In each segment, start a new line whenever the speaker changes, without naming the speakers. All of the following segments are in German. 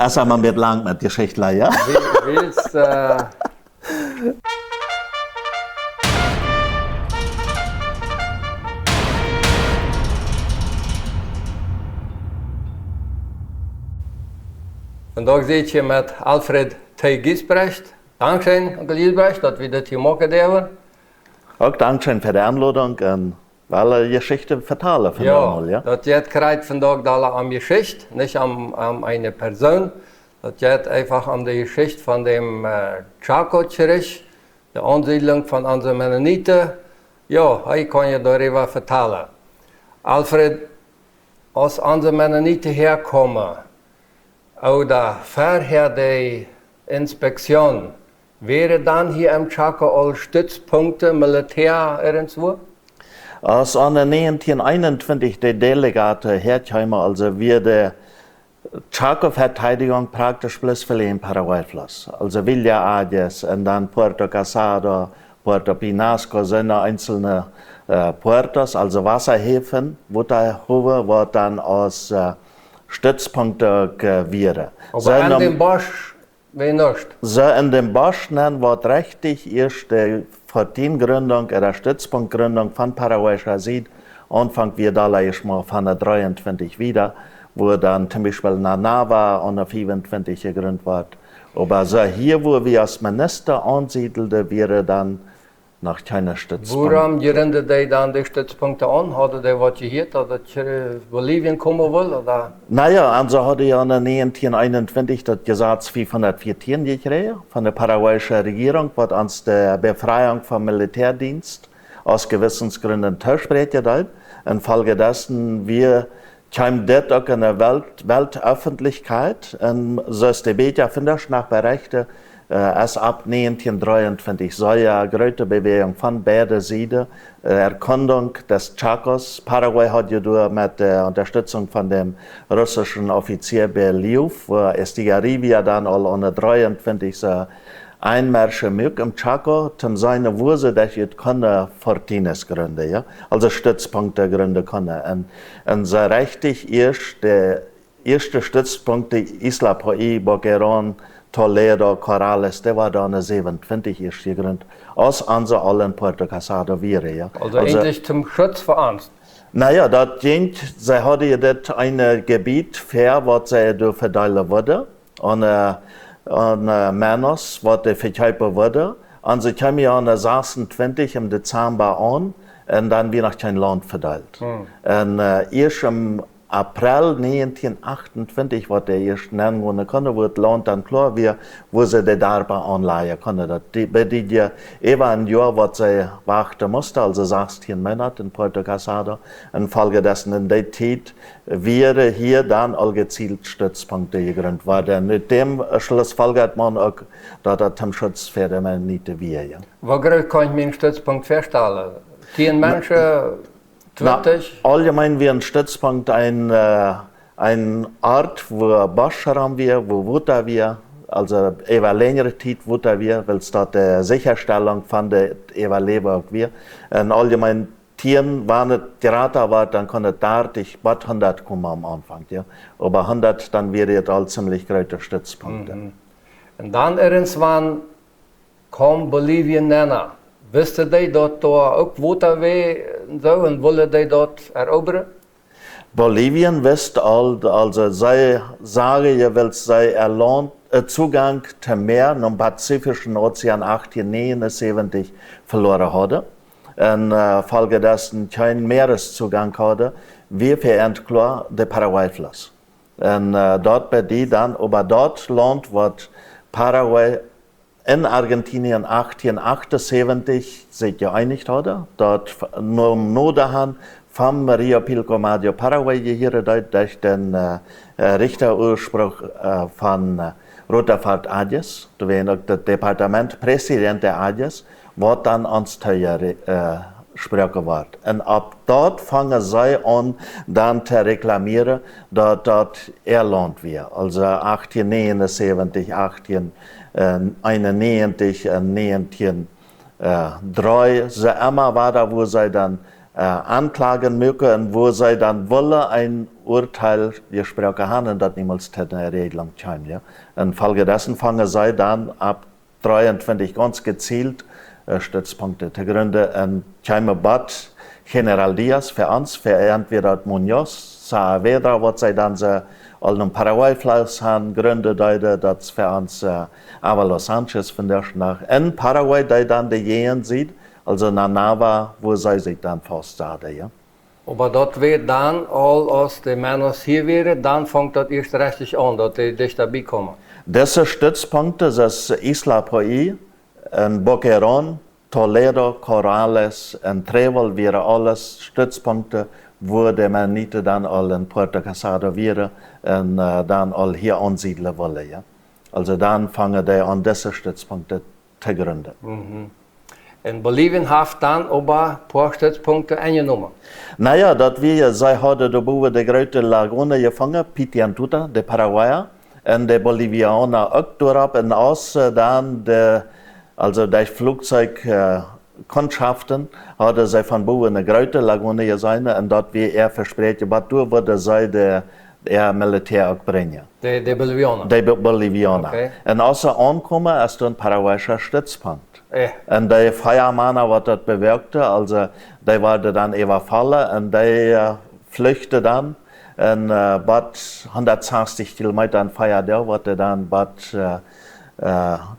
Erst einmal mit lang mit Geschichte, ja?
Willst, Vandaag zit je met Alfred T. Giesbrecht. Dankzij Onkel Giesbrecht dat we dit hier mogen hebben.
Ook dankzij voor de aanlouding en alle Geschichten vertalen van allemaal, ja?
Dat je het krijgt vandaag aan Geschichte, niet aan een persoon. Dat je het einfach aan de Geschichte van dem Chaco-Kirch, de aansiedlung van onze Mennoniten. Ja, hij kan je daarover vertellen. Alfred, als onze Mennoniten herkomen, oder vorher die Inspektion, wäre dann hier im Chaco all Stützpunkte Militär irgendwo?
Als an 1921 die Delegate herkamen, also wir die Chaco-Verteidigung praktisch bloß für den Paraguay floss. Also Villa Ayes und dann Puerto Casado, Puerto Pinasco sind einzelne Puertos, also Wasserhäfen, wo der Hohe war dann aus Stützpunkte gewähren.
Aber an dem Bosch, wie nicht?
So in dem Bosch war richtig erst die Gründung, der Stützpunktgründung von Paraguayischer Seite. Anfang wir da mal von der 23 wieder, wo dann zum Beispiel Nava an der 25 gegründet wird. Aber so hier, wo wir als Minister ansiedelten, wäre dann nach keiner Stützpunkt.
Warum gründen die dann die Stützpunkte an? Hatte die was gehört, dass Bolivien kommen will? Oder?
Naja, also hatte ja in 1921 das Gesetz 514 gekriegt von der paraguayischen Regierung, was uns die Befreiung vom Militärdienst aus Gewissensgründen verspricht hat. Infolgedessen wir kamen dort auch in der Weltöffentlichkeit und so ist die Beja findest nach Berichten erst ab 1923 so eine große Bewegung von beiden Seiten, Erkundung des Chacos. Paraguay hat ja mit der Unterstützung von dem russischen Offizier Berliuf, wo Estigarribia dann all unter 23 so Einmärsche mög im Chaco, zum seine Wurzel, dass ich Fortines gründe, ja, also Stützpunkte gründen konnte. Und so richtig erst der erste Stützpunkt, Isla Poí, Boquerón, Toledo, Corrales, der war dann 27 erst gegründet, aus unser allen Puerto Casado wäre, ja.
Also eigentlich zum Schutz vor Angst.
Naja, das ging, sie hatten ja das ein Gebiet fair, was sie da verteilen wurde, und Menos, was sie verkaufen wurde. Und sie kamen ja an der 26 im Dezember an, und dann wird noch kein Land verteilt. Und erst im April 1928, was der erst nennen konnte, wo das Land dann klar war, wo sie die Darbe anleihen konnte. Bei die ein Jahr, was sie warten musste, also 16 Monate in Puerto Casado. Infolgedessen in der Zeit wäre hier dann all gezielt Stützpunkte gegründet worden. Mit dem Schluss folgt man auch, dass das zum Schutz für die Mennoniten wäre. Ja.
Wo groß kann ich mir einen Stützpunkt vorstellen? 10 Menschen? 20?
Allgemein wie ein Stützpunkt ein Ort, wo Boschraum wir, wo Wutter wir, also über längere Zeit Wutter wir, weil es dort die Sicherstellung von der Überlebung wir. Und allgemein Tieren waren nicht gerade, aber dann konnte dort ich 100 kommen am Anfang, ja. Aber 100, dann wäre es all ziemlich große Stützpunkte.
Und dann irgendwann kam Bolivien näher. Wisten die dat daar ook water zo en willen die dat eroberen?
Bolivien wist al, also zij sagen, je wilt zij Zugang zum Meer im Pazifischen Ozean 1879 verloren hadden. En folgedessen kein Meereszugang hadden, wir verend klar de Paraguay-Fluss. En dort bei die dann, aber dort Land wat Paraguay in Argentinien 1878 sich geeinigt hatte, dort nur Nodahan vom Rio Pilcomayo Paraguay gehört, durch den Richterursprung von Rutherford Ayes, das Departement Präsident der Ayes, wird dann ans Teuer gesprochen wird. Und ab dort fangen sie an, dann zu reklamieren, dass dort ihr Land wäre. Also 1879, 1891, 1903, so immer war da, wo sie dann anklagen mögen, wo sie dann wollen ein Urteil gesprochen haben und das niemals eine Regelung kam. Ja. In Folge dessen fangen sie dann ab 23 ganz gezielt Stützpunkte zu gründen und käme Bad General Diaz für uns, für entweder Munoz, Saavedra, was sie dann so all in Paraguay-Flaus haben gründet, das für uns Avalo Sanchez von der nach in Paraguay, die dann diejenigen sieht, also nach Nava, wo sie sich dann festsahen. Ja.
Aber das wird dann, als die Männer hier wären, dann fängt das erst richtig an, dass die dich dabei kommen.
Diese Stützpunkte, das Isla Poí, in Boquerón, Toledo, Corrales und Trébol wären alles Stützpunkte, wo die Mennoniten dann all in Puerto Casado wären und dann all hier ansiedeln wollen. Ja. Also dann fangen die an, diese Stützpunkte zu gründen.
In Bolivien hat dann aber ein paar Stützpunkte eingenommen.
Naja, dat wir, sie hadden de boven de grote lagune gevangen, Pitiantuta, de Paraguayer, en de Bolivianer ook doorop, en als dan also die Flugzeugkundschaften hadden zij van boven een grote lagune gezien, en dat wir versprechen, wat door worden zij de Militär ook brengen.
De Bolivianer?
De Bolivianer.
Okay.
En als ze aankomen, is er een Paraguayer Stützpunkt. En
Ja.
die Feiermannen, wat dat bewirkte, also die werden dann überfallen und die flüchten dann. Und bad 160 Kilometer an Feier der, wird dann bad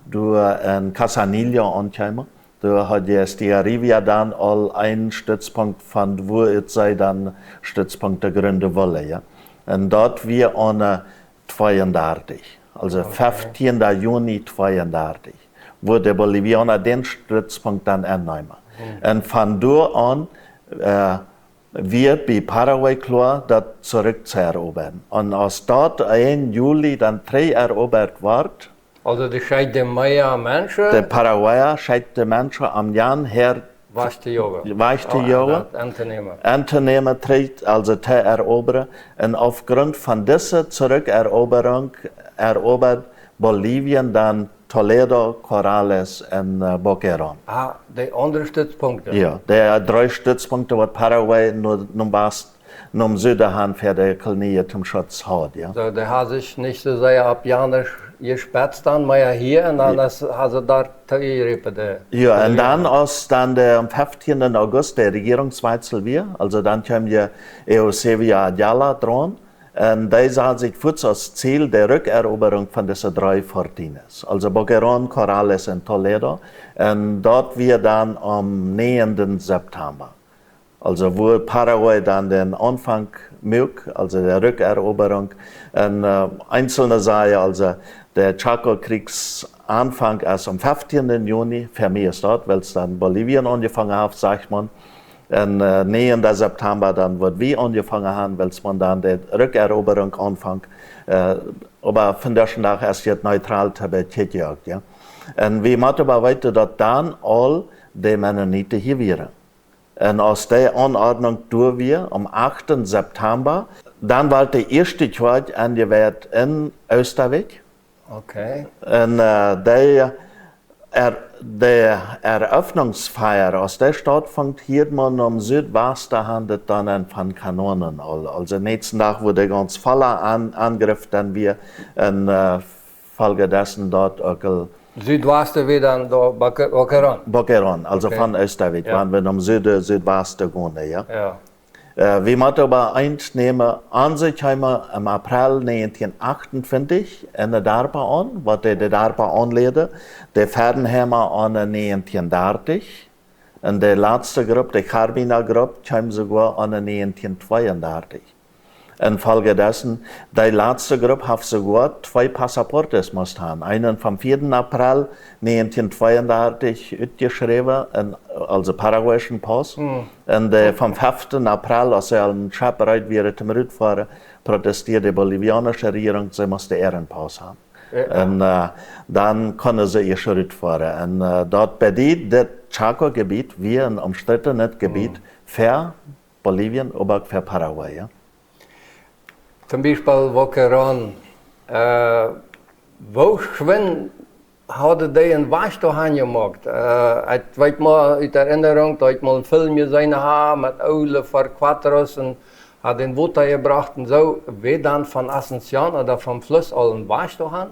durch in Casanillo ankommen. Da hat die Estigarribia dann all einen Stützpunkt von, wo es sei dann Stützpunkte gründen wollen. Ja. Und dort wir an 32, also 15. Juni 32. Wo die Bolivianer den Stützpunkt dann annehmen. Und von dort an wird bei Paraguay klar, das zurückzuerobern. Und als dort 1. Juli dann 3 erobert wird,
Also die scheiden mehr Menschen,
der Paraguayer scheidet die Menschen am Jan her
was die Jungen.
Jahren anzunehmen tritt, also zu erobern. Und aufgrund von dieser Zurückeroberung erobert Bolivien dann Toledo, Corrales und Boquerón.
Ah, die anderen Stützpunkte?
Ja, der 3 Stützpunkte, die Paraguay nur im Süden haben für die Kolonie zum Schutz hat. Ja.
So, der hat sich nicht so sehr ab Januar gespetzt, dann mehr hier und dann hat sie da zurückgerieben.
Ja, und dann, als dann am 15. August der Regierungswechsel war, also dann kam ja Eusebio Ayala dran. Und die sah sich kurz als Ziel der Rückeroberung von diesen 3 Fortines, also Boquerón, Corrales und Toledo. Und dort wir dann am 9. September, also wo Paraguay dann den Anfang mögt, also der Rückeroberung. Und einzelne sagen, also der Chaco-Kriegsanfang erst am 15. Juni, für mich ist das, weil es dann Bolivien angefangen hat, sagt man. Und 9. September dann wird wir angefangen haben, weil man dann die Rückeroberung anfängt. Aber von der Tag erst jetzt neutral zu betätigen. Ja. Und wir machen aber weiter, dass dann all die Mennoniten hier wären. Und aus der Anordnung durch wir am 8. September, dann war der erste Tag angewählt in Österreich.
Okay.
Und die Eröffnungsfeier aus der Stadt fängt hier man am Südwesten handelt dann von Kanonen an. Also nächsten Tag wurde ganz voller Angriff, dann wir in Folge dessen dort auch
Südwesten wie dann da Boquerón.
Boquerón, also
Okay.
von Österreich,
Ja.
waren wir am Südwesten gehen. Ja.
Ja.
Wir müssen aber eins nehmen, an sich haben wir im April 1958 eine DARPA an, was die DARPA anledet. Die fahren haben wir an 1930. Und die letzte Gruppe, die Carabiner-Gruppe, kam sogar an 1932. Infolgedessen, die letzte Gruppe hat sogar 2 Passaportes musst haben. Einen vom 4. April 1932 ausgeschrieben, also paraguayischen Pass. Und vom 5. April, als er ein Schappereit wäre zum Rückfahren, protestiert die bolivianische Regierung, sie musste Ehrenpass haben.
Ja.
Und dann können sie ihr Schritt fahren. Und dort bedient das Chaco-Gebiet wie ein umstrittenes Gebiet für Bolivien, aber auch für Paraguay. Ja.
Zum Beispiel Boquerón. Wo schwimmen hadden die een wasstohan gemaakt. Ik weet maar uit Erinnerung, dat ik mal een film gezien heb met oude Verquatros en had in Water gebracht en zo. Wie dan van Ascension oder vom Fluss al een wasstohan?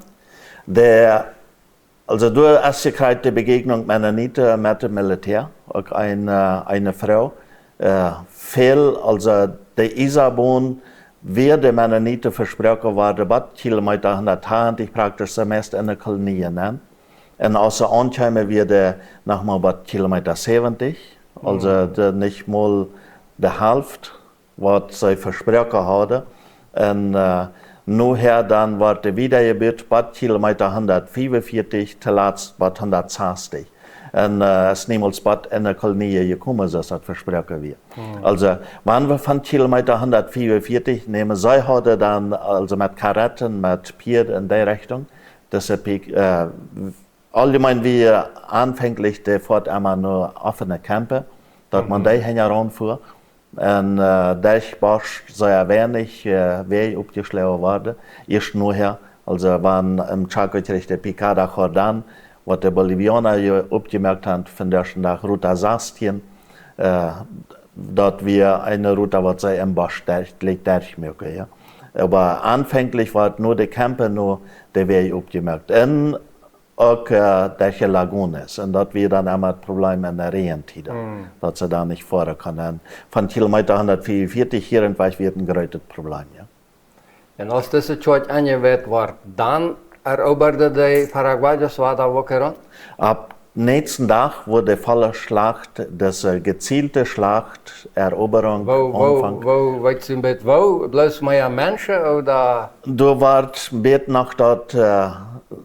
Also du hast gekriegt die Begegnung Mennoniten mit dem Militär, auch eine Frau. Viel, also der Isabon, wie die Mennoniten versprochen waren, was Kilometer 120 praktisch semester in der Kolonie. Ne? Und außer Ankommen wir nochmal was Kilometer 70, also nicht mal die Hälfte, was sie versprochen haben. Und nachher dann wurde wiedergebaut, was Kilometer 145, zuletzt was 160. Und es ist niemals was in der Kolonie gekommen, das das versprochen wird. Also, wenn wir von Kilometer 144 nehmen, sie hatte dann, also mit Karetten, mit Pier in der Richtung, das ist allgemein wie anfänglich, der fährt immer nur offene Camper, dass man da hinranfuhr. Und dadurch war sehr wenig Weg abgeschlagen worden. Erst nachher, also wenn im Chaco-Gericht der Picada Jordan, was die Bolivianer abgemerkt haben, von der Tag Route 16, dort wir eine Route, was sie im Bosch durchmerken. Ja. Aber anfänglich war nur die Camper, nur der Weg abgemerkt. Und auch die Lagunes. Und dort wir dann immer Probleme in der Regenzeit, dass sie da nicht fahren können. Von Kilometer 144 hier in Weich wird ein größeres Problem. Ja.
Und als diese Zeit angewählt war, dann eroberde die Paraguayos weiter Wokeron?
Ab nächsten Tag wurde die volle Schlacht, das gezielte Schlacht, Eroberung, Umfang.
Weißt du mit wo? Bloß mehr Menschen oder?
Du warst nach dort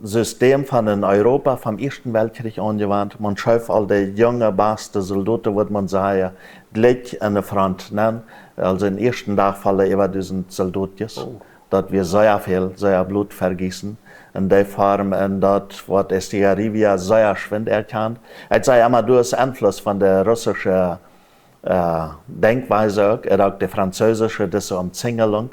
System von in Europa vom Ersten Weltkrieg angewandt. Man schuf all die jungen, besten Soldaten, würde man sagen, gleich an der Front nennen. Also im ersten Tag fallen über diesen Soldaten. Dort wir sehr viel, sehr Blut vergießen. In der Form, und dort wird Estigarribia sehr schwind erkannt. Es sei immer durch Einfluss von der russischen Denkweise, auch die französische, diese Umzingelung,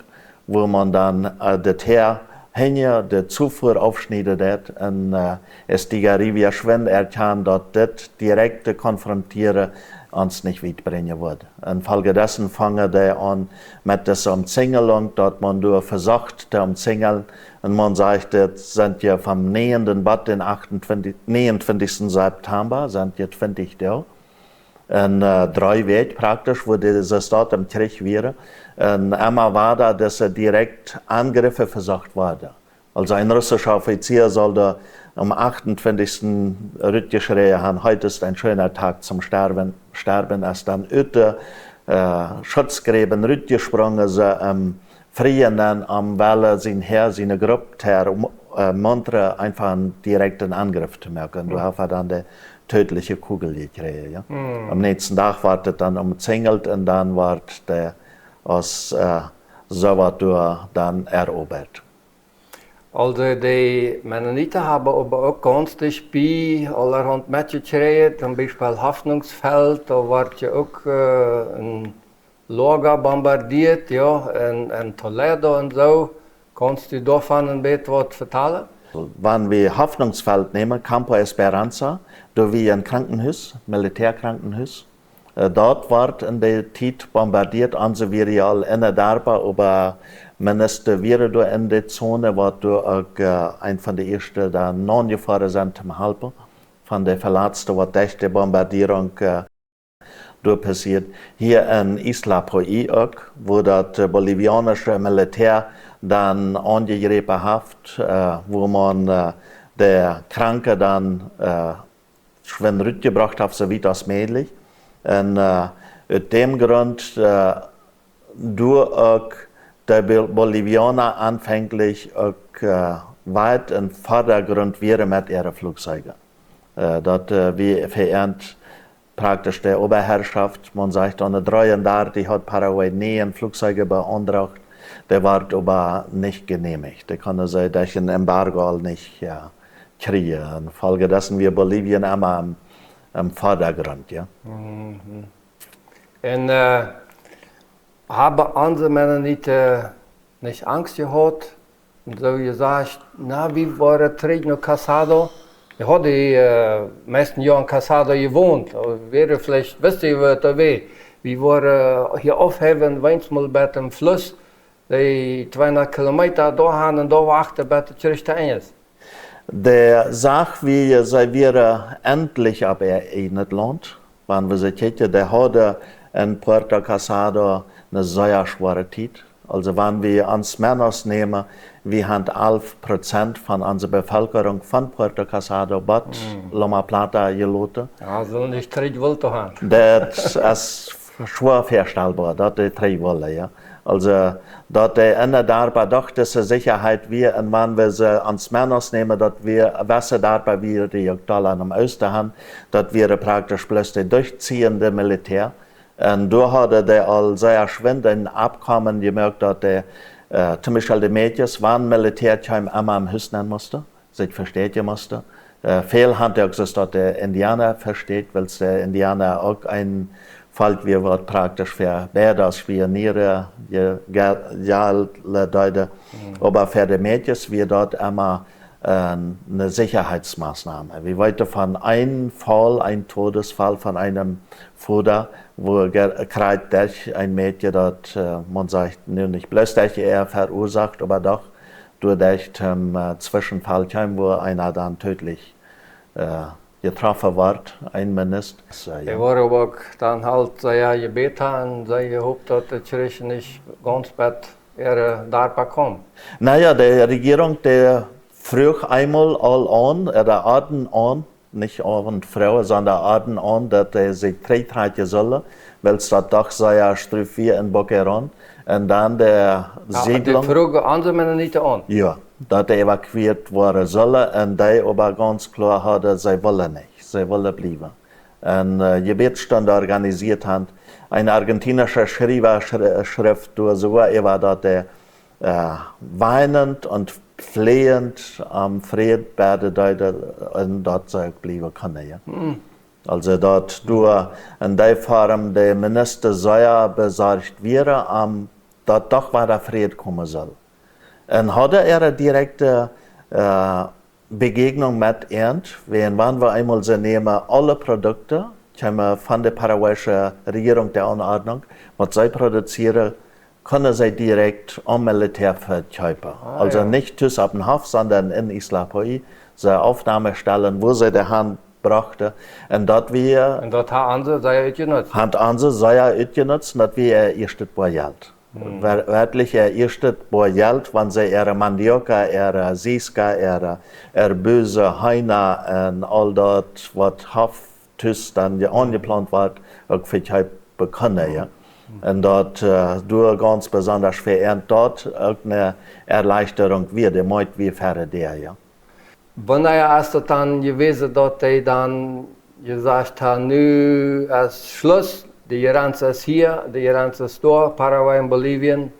wo man dann das Heer hinter der Zufuhr aufschneidet hat und Estigarribia schwind erkannt, dass das direkte Konfrontieren uns nicht weit bringen würde. Infolgedessen fangen die an mit dieser Umzingelung, dass man durch versucht, zu umzingeln. Und man sagt, das sind ja vom nähenden Bad den 29. September, sind ja 20 Tage. Und 3 Wochen praktisch, wo diese Stadt im Krieg wäre. Und immer war da, dass direkt Angriffe versucht wurden. Also ein russischer Offizier sollte am 28. Rütgeschrei haben, heute ist ein schöner Tag zum Sterben. Ist dann öte Schutzgräben rütgesprungen, sie Frieden am Welle sein Herr, seine Gruppe, Montre einfach einen direkten Angriff zu merken. Du hast dann die tödliche Kugel gekriegt. Ja. Am nächsten Tag war das dann umzingelt und dann war der aus Salvador dann erobert.
Also die Mennoniten haben aber auch konstig bei allerhand mitgekriegt, zum Beispiel Hoffnungsfeld, da wird ja auch ein Lager bombardiert, ja, in Toledo und so. Kannst du davon ein bisschen was vertellen?
Wenn wir Hoffnungsfeld nehmen, Campo Esperanza, da wie ein Krankenhaus, Militärkrankenhaus. Dort wird in der Zeit bombardiert, also wir ja all in der Darba, aber Minister wäre da in der Zone, wo du auch ein von den ersten da non-gefahren sind zum Helfen, von der Verletzten, wo durch die Bombardierung passiert. Hier in Isla Poí auch, wo das bolivianische Militär dann angegriffen hat, wo man der Kranke dann schön rübergebracht hat, so weit als möglich. Und aus dem Grund, durch auch die Bolivianer anfänglich auch weit im Vordergrund wären mit ihren Flugzeugen. Dort wie verehrt praktisch der Oberherrschaft, man sagt, eine 3 die hat Paraguay nie ein Flugzeuge beantragt, der wird aber nicht genehmigt. Der kann also durch ein Embargo nicht kriegen. Infolgedessen wir Bolivien immer im Vordergrund. Ja.
Mhm. Und haben andere Mennoniten nicht Angst gehabt? Und so gesagt, na, wie war der Krieg noch Casado? Ich habe die meisten Jahre in Casado gewohnt. Wäre vielleicht, wisst ihr, was da wäre. Wir waren hier aufheben, manchmal bei dem Fluss, die 200 Kilometer da haben und da warten, bis die Kirche ist.
Der sagt, wie sei wir endlich ab in das Land, wenn wir sich hier, der hatte in Puerto Casado eine sehr schwere Zeit. Also wenn wir ans Menos nehmen, wir haben 11% von unserer Bevölkerung von Puerto Casado bis Loma Plata gelassen.
Also nicht 3 Wollte haben.
Das ist schwer vorstellbar, das ist 3 Wolle, ja. Also, dass der Ende dabei doch diese Sicherheit wir, und wenn wir sie ans Menos nehmen, dass wir, was dabei wir die Jagdala am Osten haben, dass wir praktisch bloß der durchziehende Militär. Und da hat er all sehr schwind ein Abkommen gemerkt, dass der, zum Beispiel die Mädchen, wenn Militär immer am Haus nehmen musste, sich verstehen musste. Viel hat er gesagt, dass der Indianer versteht, weil der Indianer auch ein Volk wie wird praktisch für Bäder, Spioniere, Leute. Aber für die Mädchen wird dort immer eine Sicherheitsmaßnahme. Wir weiter von einem Fall, ein Todesfall von einem Vater, wo durch ein Mädchen dort, man sagt, nicht bloß durch er verursacht, aber doch durch den Zwischenfall, wo einer dann tödlich getroffen wird, ein Minister.
Ich war aber auch dann halt sehr gebeten und sehr gehofft, dass die Kirche nicht ganz bald da kommt.
Naja, die Regierung, der früh einmal all an, der Aden an, nicht Abend Frau, sondern Aden an, dass er sich treten sollen, weil es da doch sehr strüff in Boquerón. Und dann der Siedlung.
Die Frage andere Mennoniten an?
Ja, dass er evakuiert werden soll. Und die aber ganz klar hat, sie wollen nicht, sie wollen bleiben. Und Gebetsstund organisiert haben. Eine argentinische Schrift, so war, dass er weinend und flehend am Fried werde und dort bleiben können. Ja. Also dort durch in der Form der Minister sehr besorgt wäre, dort doch war der Fried kommen soll. Und hatte er eine direkte Begegnung mit Ernst, wenn wir einmal so nehmen, alle Produkte von der paraguayischen Regierung der Anordnung, was sie produzieren, können sie direkt am Militär verkaufen. Also nichttus auf den Hof, sondern in Isla Poi, so Aufnahmestellen, wo sie die Hand brachte. Und dort
haben sie sehr ausgenutzt.
Haben sie sehr ausgenutzt, dass wir ihr erstes Geld. Wirklich ihr erstes Geld, wenn sie ihre Mandioca, ihre Siska, ihre Böse, Heina und all das, was Hof tus dann angeplant wird, auch verkaufen können. Ja. Und dort durch ganz besonders für dort auch eine Erleichterung wird, der Meut wie für der, ja.
Wann ist es dann gewesen, dass die dann gesagt haben, nu ist Schluss, die Grenze ist hier, die Grenze ist da, Paraguay und Bolivien,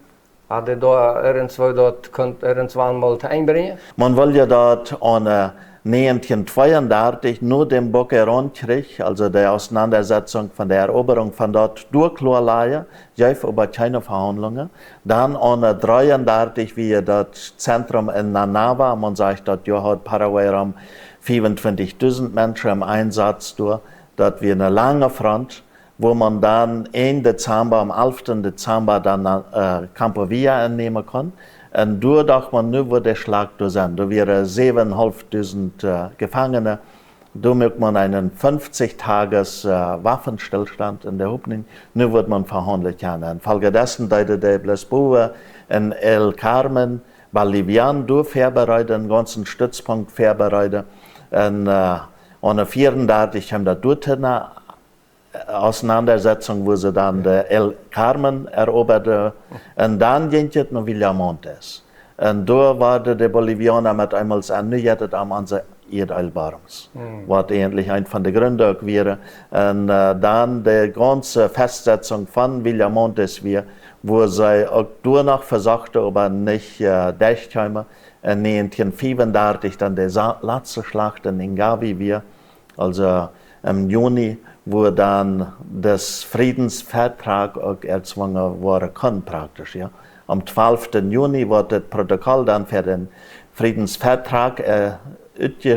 hat er da irgendwann mal einbringen?
Man will ja dort an 1932 nur den Boquerón-Krieg, also der Auseinandersetzung von der Eroberung von dort durchklarlegen, jäuf über keine Verhandlungen. Dann an 1933, wie das Zentrum in Nanava, man sagt, dort hat Paraguay 25.000 Menschen im Einsatz durch, dort wie eine lange Front, wo man dann 1. Dezember, am 11. Dezember dann Campo Villa annehmen kann. Und da dachte man, nu wird der Schlag da sein. Da wären 7.500 Gefangene. Da möchte man einen 50-Tages Waffenstillstand in der Hoffnung. Nu wird man verhandelt können. Infolgedessen deute der Blasboa in El Carmen, Bolivian, da vorbereiten, einen ganzen Stützpunkt vorbereiten. Und an 34 haben da dort eine Auseinandersetzung, wo sie dann El Carmen eroberte. Und dann ging es nach Villamontes. Und da waren die Bolivianer mit einmal erneuert am unser Erdeilbarungs. Was eigentlich ein von den Gründen wäre. Und dann die ganze Festsetzung von Villamontes wir, wo sie auch noch versuchte, aber nicht durchkamen. Und 1935 dann die letzte Schlacht in Ingavi wir, also im Juni, wo dann das Friedensvertrag auch erzwungen worden kann praktisch. Ja. Am 12. Juni wurde das Protokoll dann für den Friedensvertrag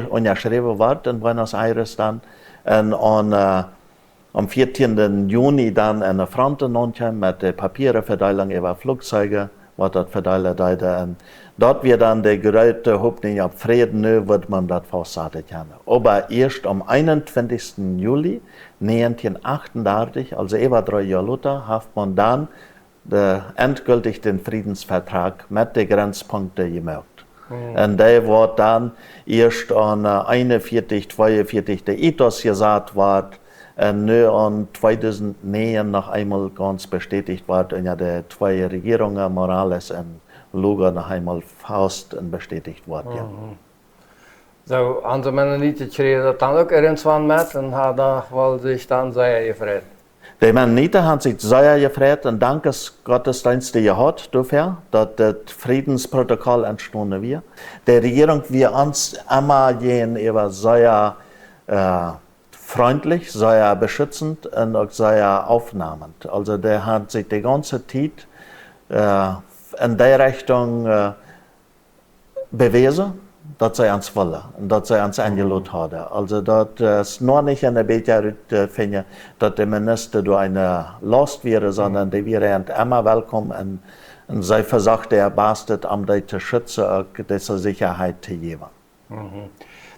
unterschrieben wird in Buenos Aires dann. Und am 14. Juni dann eine Fronte mit den Papierenverteilung über Flugzeuge, was das verteilt wurde. Und dort wird dann die große Hoffnung auf Frieden, wird man das festhalten können. Aber erst am 21. Juli 1938, also über 3 Jahre später, hat man dann endgültig den Friedensvertrag mit den Grenzpunkten gemacht. Und der wird dann erst an 41, 42 der ITOS gesagt wird, und nur an 2009 noch einmal ganz bestätigt wird, und ja, die 2 Regierungen, Morales und Lugo, noch einmal fast bestätigt wird. Ja.
So, andere Mennoniten kregen dat dan ook irgendwann met en hadden wel sich dann sehr gefreut.
Die Mennoniten haben sich sehr gefreut und Dankesgottesdienste gehabt dafür, dass das Friedensprotokoll entstanden wird. Die Regierung wird uns immer gegenüber sehr freundlich, sehr beschützend und auch sehr aufnahmend. Also der hat sich die ganze Zeit in der Richtung bewiesen, dass sie uns wollen und dass sie uns eingeladen haben. Also das ist nur nicht eine Bitte, dass der Minister durch eine Last wäre, sondern die wären immer willkommen und sie versucht der Bastet, um die zu schützen und diese Sicherheit zu geben.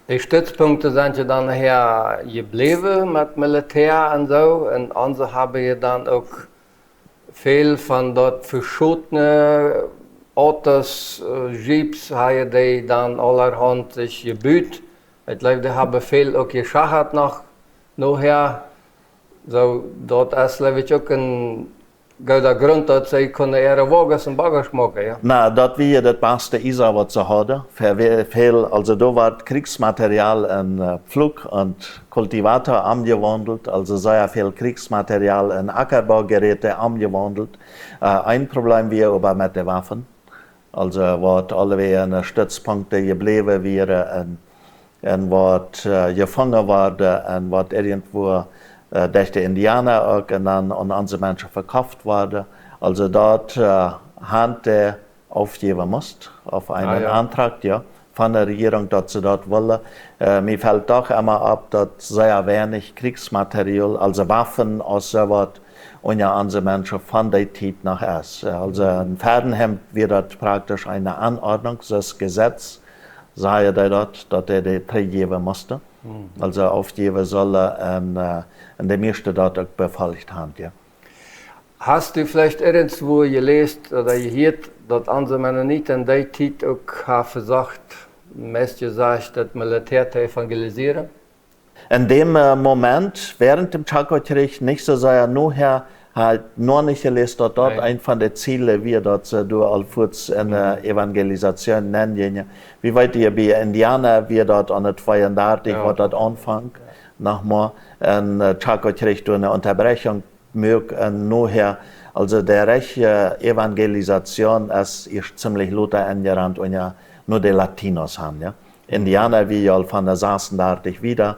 Die Stützpunkte sind ja dann nachher geblieben mit Militär und so. Und andere haben ja dann auch viel von dort verschiedene Autos, Jeeps, haben die dann allerhand sich gebüht. Ich glaube, die haben viel auch geschachert nachher. So, dort ist, glaube ich, auch ein guter Grund, dass sie ihre Wagen und Bagage machen, ja?
Na, das war das beste ISA, was sie hatten. Also da war Kriegsmaterial in Flug und Kultivator umgewandelt, also sehr viel Kriegsmaterial in Ackerbaugeräte umgewandelt. Ein Problem war aber mit den Waffen, also was alle Stützpunkte geblieben wären und was gefangen wurde und was irgendwo durch die Indianer auch und dann an andere Menschen verkauft wurde. Also dort haben die aufgeben mussten auf einen Antrag von der Regierung, dass sie dort wollen. Mir fällt doch immer ab, dass sehr wenig Kriegsmaterial, also Waffen aus so was, und ja andere Menschen von der Zeit nach ist. Also in Pferdenhemd wird das praktisch eine Anordnung, das Gesetz sei dort, dass er die freigeben musste. Also aufgeben sollen und die meisten dort auch befolgt haben. Ja.
Hast du vielleicht irgendwo gelesen oder gehört, dass andere Mennoniten in der Zeit auch haben versucht, meist gesagt, das Militär zu evangelisieren?
In dem Moment, während dem Chaco-Krieg, nicht so sehr nur halt nur nicht gelesen, dass dort ein von den Zielen wird, dass du als eine Evangelisation nennen. Wie weit ihr bei Indianer wir dort an der 32, wo das anfängt, nochmal, und Chaco kriegt eine Unterbrechung, und nachher, also der rechte Evangelisation ist ziemlich Luther angerannt und ja nur die Latinos haben, ja. Indianer wie ja von der 36 wieder,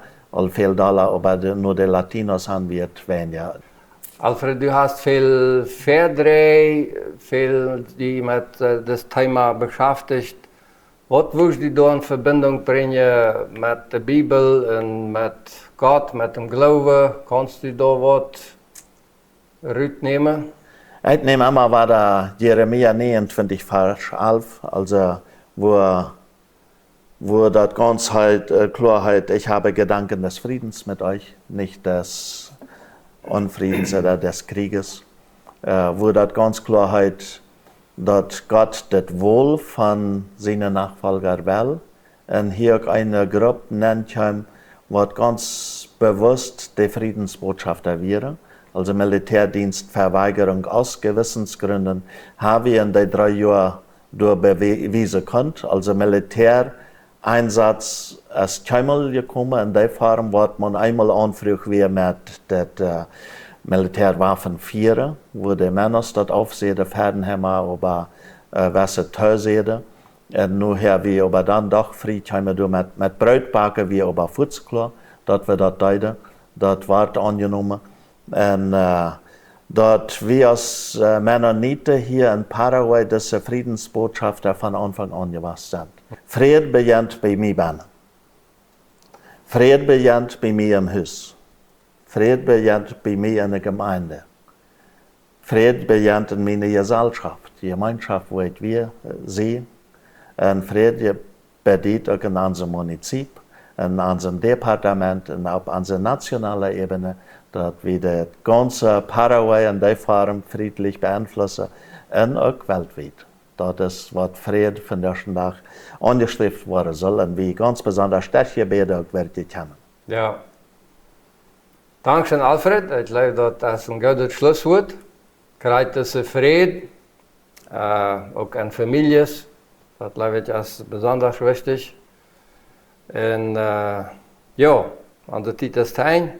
viel Dollar, aber nur die Latinos haben wird weniger.
Alfred, du hast viel Verdreh, viel die mit das Thema beschäftigt. Was würdest du da in Verbindung bringen mit der Bibel und mit Gott, mit dem Glauben? Kannst du da was rücknehmen?
Ich nehme immer war da Jeremia 29, Vers 11, also wo das ganz halt Klarheit, ich habe Gedanken des Friedens mit euch, nicht des Unfriedens oder des Krieges, wo das ganz Klarheit, dass Gott das Wohl von seinen Nachfolgern will. Und hier eine Gruppe nennt ihn, was ganz bewusst die Friedensbotschafter wäre. Also Militärdienstverweigerung aus Gewissensgründen haben wir in den 3 Jahren bewiesen können. Also Militäreinsatz ist keinmal gekommen. In der Form wird man einmal anfrüh wie mit den Militärwaffen führen, wo die Männer dort aufsehen, Pferdenhämmer oder was Tösede. Und nachher wie aber dann doch frei kommen mit Brotbacken wie aber Futzklar, dort wird das deuten, dort wird angenommen. Und dort wir als Mennoniten hier in Paraguay, diese Friedensbotschafter von Anfang an gewesen sind. Vrede begint bij mij binnen. Vrede begint bij mij im Haus. Vrede begint bij mij in der Gemeinde. Vrede begint in meine Gesellschaft, die Gemeinschaft, wo wir sehen. Und Vrede bedient auch in unserem Munizip, in unserem Departement und auf unserer nationalen Ebene, dass wir das ganze Paraguay in der Form friedlich beeinflussen und auch weltweit. Das ist, was Friede von der Tag angestrebt worden soll und wie ganz besonders Stadtgebiete auch wirklich kennen.
Ja. Dankeschön, Alfred. Ich glaube, das ist ein gutes Schlusswort. Kreidelse Friede, auch an Familien, das glaube ich ist besonders wichtig. Und ja, an der Zeit ist Teil.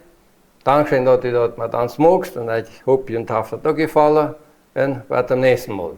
Dankeschön, dass ihr das mit uns magst und ich hoffe, Ihnen hat das auch gefallen und bis zum nächsten Mal.